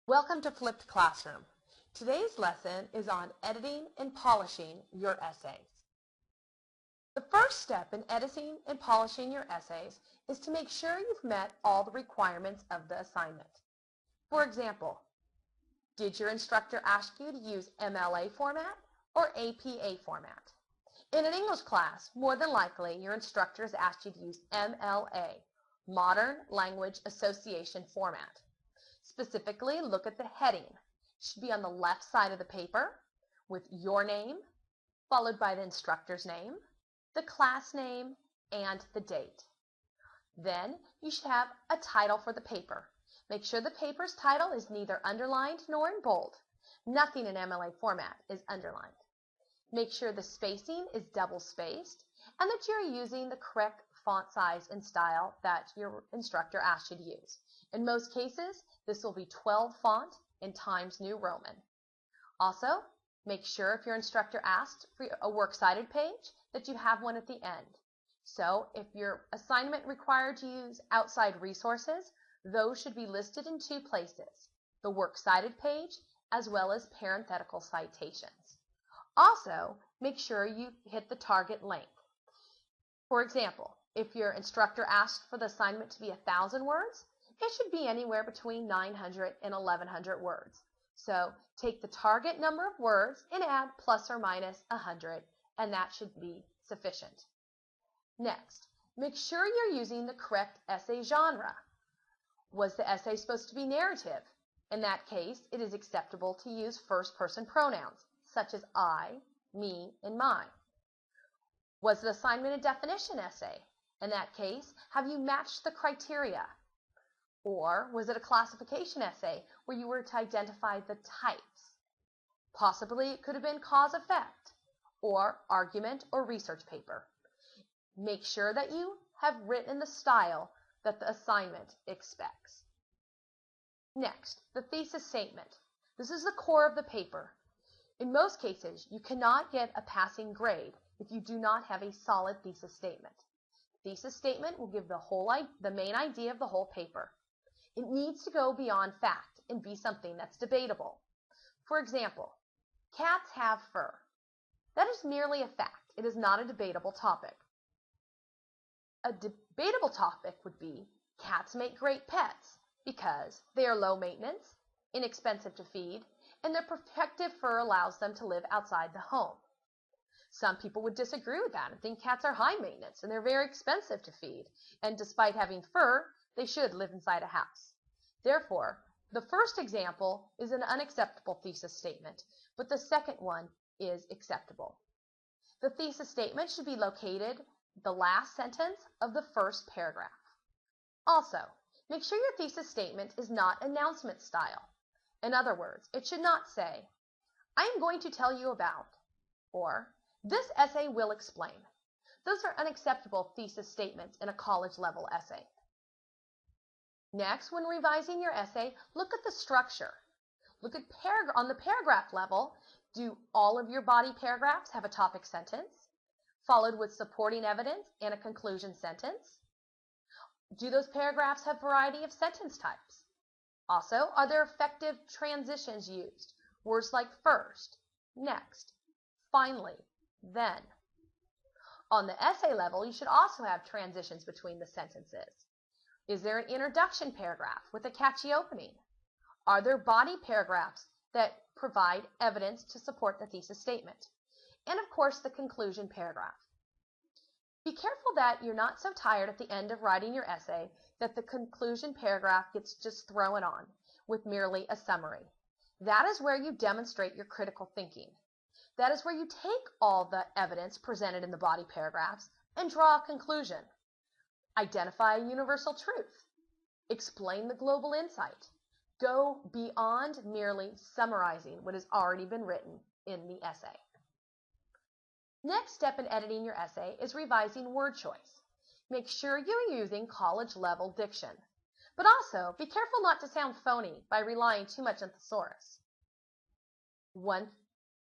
Welcome to Flipped Classroom. Today's lesson is on editing and polishing your essays. The first step in editing and polishing your essays is to make sure you've met all the requirements of the assignment. For example, did your instructor ask you to use MLA format or APA format? In an English class, more than likely your instructor has asked you to use MLA, Modern Language Association format. Specifically, look at the heading. It should be on the left side of the paper with your name, followed by the instructor's name, the class name, and the date. Then you should have a title for the paper. Make sure the paper's title is neither underlined nor in bold. Nothing in MLA format is underlined. Make sure the spacing is double spaced and that you're using the correct font size and style that your instructor asked you to use. In most cases, this will be 12 font in Times New Roman. Also, make sure if your instructor asked for a works cited page that you have one at the end. So if your assignment required to use outside resources, those should be listed in two places, the works cited page as well as parenthetical citations. Also, make sure you hit the target length. For example, if your instructor asked for the assignment to be 1,000 words, it should be anywhere between 900 and 1,100 words. So take the target number of words and add plus or minus 100, and that should be sufficient. Next, make sure you're using the correct essay genre. Was the essay supposed to be narrative? In that case, it is acceptable to use first-person pronouns, such as I, me, and my. Was the assignment a definition essay? In that case, have you matched the criteria? Or was it a classification essay where you were to identify the types? Possibly it could have been cause-effect, or argument or research paper. Make sure that you have written the style that the assignment expects. Next, the thesis statement. This is the core of the paper. In most cases, you cannot get a passing grade if you do not have a solid thesis statement. Thesis statement will give the main idea of the whole paper. It needs to go beyond fact and be something that's debatable. For example, cats have fur. That is merely a fact. It is not a debatable topic. A debatable topic would be cats make great pets because they are low maintenance, inexpensive to feed, and their protective fur allows them to live outside the home. Some people would disagree with that and think cats are high maintenance and they're very expensive to feed, and despite having fur, they should live inside a house. Therefore, the first example is an unacceptable thesis statement, but the second one is acceptable. The thesis statement should be located the last sentence of the first paragraph. Also, make sure your thesis statement is not announcement style. In other words, it should not say, I am going to tell you about, or this essay will explain. Those are unacceptable thesis statements in a college-level essay. Next, when revising your essay, look at the structure. Look at on the paragraph level, do all of your body paragraphs have a topic sentence, followed with supporting evidence and a conclusion sentence? Do those paragraphs have a variety of sentence types? Also, are there effective transitions used? Words like first, next, finally, then. On the essay level, you should also have transitions between the sentences. Is there an introduction paragraph with a catchy opening? Are there body paragraphs that provide evidence to support the thesis statement? And of course, the conclusion paragraph. Be careful that you're not so tired at the end of writing your essay that the conclusion paragraph gets just thrown on with merely a summary. That is where you demonstrate your critical thinking. That is where you take all the evidence presented in the body paragraphs and draw a conclusion. Identify a universal truth. Explain the global insight. Go beyond merely summarizing what has already been written in the essay. Next step in editing your essay is revising word choice. Make sure you're using college-level diction, but also be careful not to sound phony by relying too much on thesaurus. One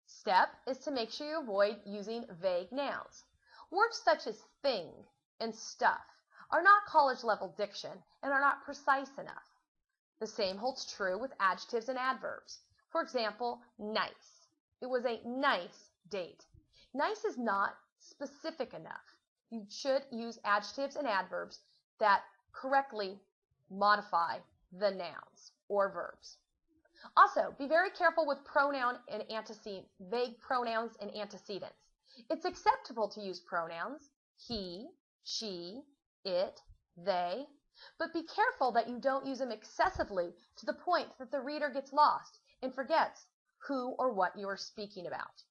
step is to make sure you avoid using vague nouns. Words such as thing and stuff are not college-level diction and are not precise enough. The same holds true with adjectives and adverbs. For example, nice. It was a nice date. Nice is not specific enough. You should use adjectives and adverbs that correctly modify the nouns or verbs. Also, be very careful with pronoun and antecedent, vague pronouns and antecedents. It's acceptable to use pronouns, he, she, it, they, but be careful that you don't use them excessively to the point that the reader gets lost and forgets who or what you are speaking about.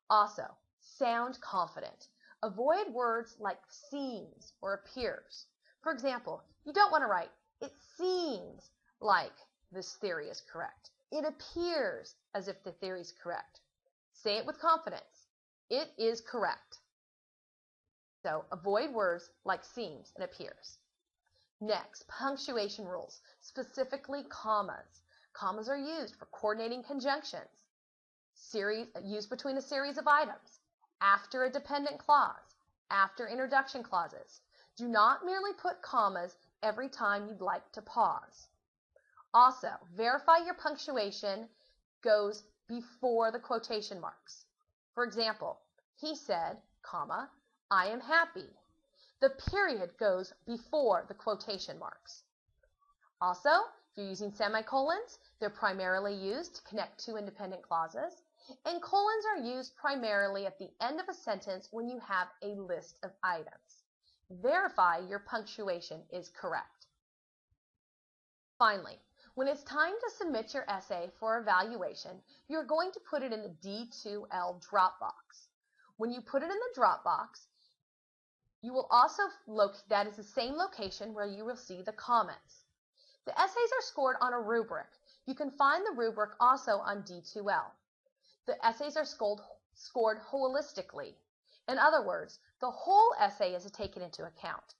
Also, sound confident. Avoid words like seems or appears. For example, you don't want to write, it seems like this theory is correct. It appears as if the theory is correct. Say it with confidence. It is correct. So avoid words like seems and appears. Next, punctuation rules, specifically commas. Commas are used for coordinating conjunctions, used between a series of items, after a dependent clause, after introduction clauses. Do not merely put commas every time you'd like to pause. Also, verify your punctuation goes before the quotation marks. For example, he said, comma, I am happy. The period goes before the quotation marks. Also, if you're using semicolons, they're primarily used to connect two independent clauses, and colons are used primarily at the end of a sentence when you have a list of items. Verify your punctuation is correct. Finally, when it's time to submit your essay for evaluation, you're going to put it in the D2L drop box. When you put it in the drop box, you will also that is the same location where you will see the comments. The essays are scored on a rubric. You can find the rubric also on D2L. The essays are scored holistically. In other words, the whole essay is taken into account.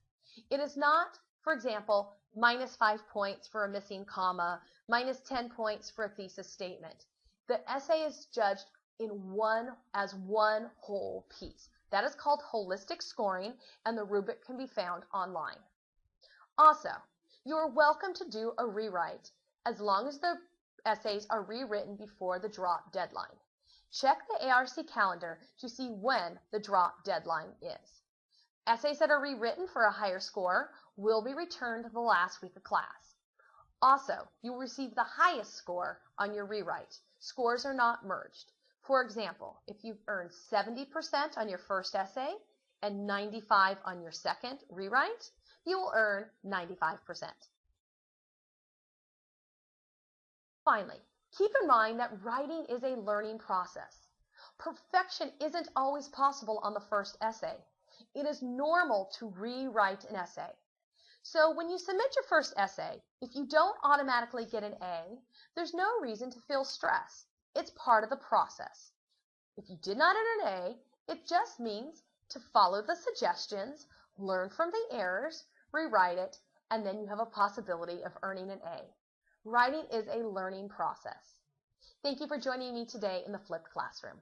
It is not, for example, -5 points for a missing comma, -10 points for a thesis statement. The essay is judged as one whole piece. That is called holistic scoring, and the rubric can be found online. Also, you are welcome to do a rewrite as long as the essays are rewritten before the drop deadline. Check the ARC calendar to see when the drop deadline is. Essays that are rewritten for a higher score will be returned the last week of class. Also, you will receive the highest score on your rewrite. Scores are not merged. For example, if you've earned 70% on your first essay and 95 on your second rewrite, you will earn 95%. Finally, keep in mind that writing is a learning process. Perfection isn't always possible on the first essay. It is normal to rewrite an essay. So when you submit your first essay, if you don't automatically get an A, there's no reason to feel stress. It's part of the process. If you did not earn an A, it just means to follow the suggestions, learn from the errors, rewrite it, and then you have a possibility of earning an A. Writing is a learning process. Thank you for joining me today in the flipped classroom.